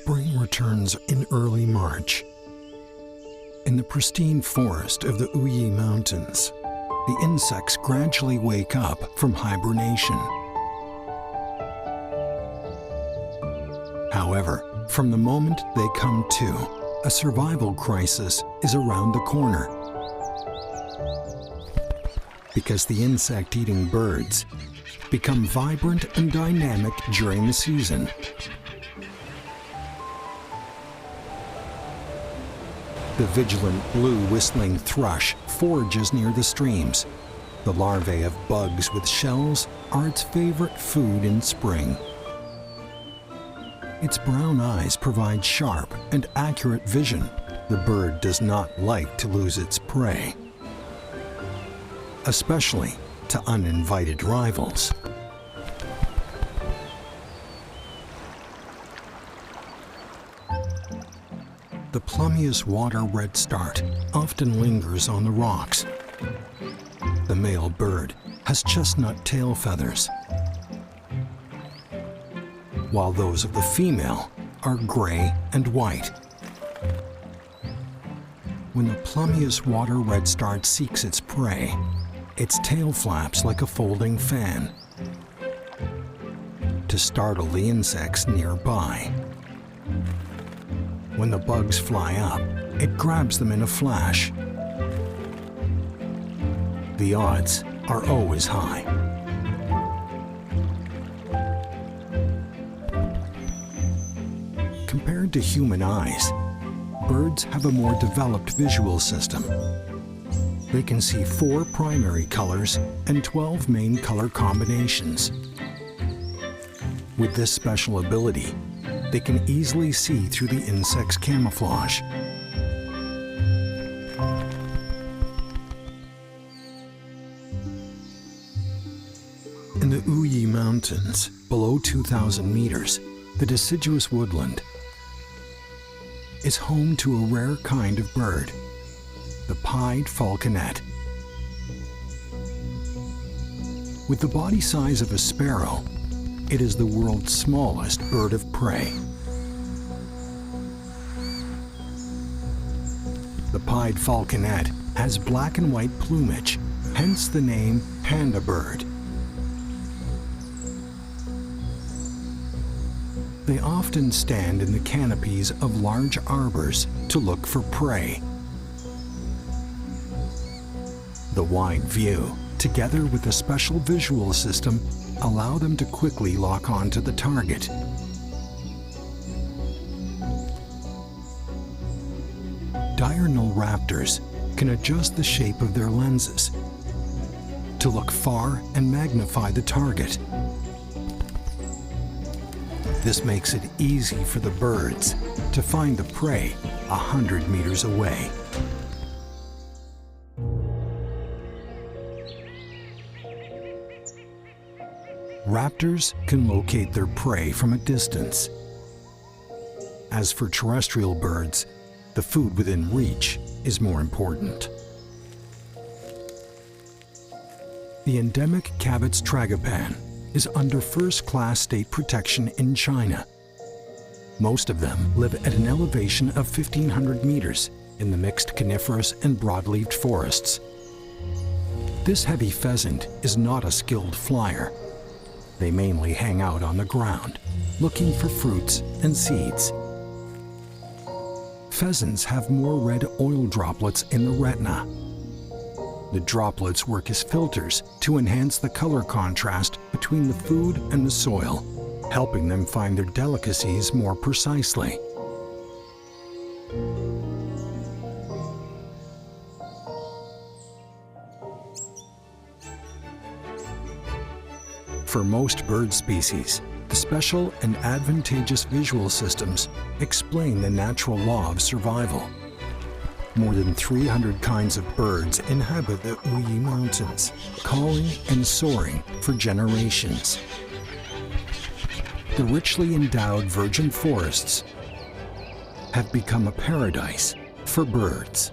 Spring returns in early March. In the pristine forest of the Wuyi Mountains, the insects gradually wake up from hibernation. However, from the moment they come to, a survival crisis is around the corner. Because the insect-eating birds become vibrant and dynamic during the season. The vigilant blue whistling thrush forages near the streams. The larvae of bugs with shells are its favorite food in spring. Its brown eyes provide sharp and accurate vision. The bird does not like to lose its prey, especially to uninvited rivals. The plumeous water redstart often lingers on the rocks. The male bird has chestnut tail feathers, while those of the female are gray and white. When the plumeous water redstart seeks its prey, its tail flaps like a folding fan to startle the insects nearby. When the bugs fly up, it grabs them in a flash. The odds are always high. Compared to human eyes, birds have a more developed visual system. They can see 4 primary colors and 12 main color combinations. With this special ability, they can easily see through the insect's camouflage. In the Wuyi Mountains, below 2,000 meters, the deciduous woodland is home to a rare kind of bird, the pied falconet. With the body size of a sparrow, it is the world's smallest bird of prey. The pied falconet has black and white plumage, hence the name panda bird. They often stand in the canopies of large arbors to look for prey. The wide view, together with a special visual system, allow them to quickly lock onto the target. Diurnal raptors can adjust the shape of their lenses to look far and magnify the target. This makes it easy for the birds to find the prey 100 meters away. Raptors can locate their prey from a distance. As for terrestrial birds, the food within reach is more important. The endemic Cabot's tragopan is under first-class state protection in China. Most of them live at an elevation of 1,500 meters in the mixed coniferous and broadleaved forests. This heavy pheasant is not a skilled flyer. They mainly hang out on the ground, looking for fruits and seeds. Pheasants have more red oil droplets in the retina. The droplets work as filters to enhance the color contrast between the food and the soil, helping them find their delicacies more precisely. For most bird species, the special and advantageous visual systems explain the natural law of survival. More than 300 kinds of birds inhabit the Wuyi Mountains, calling and soaring for generations. The richly endowed virgin forests have become a paradise for birds.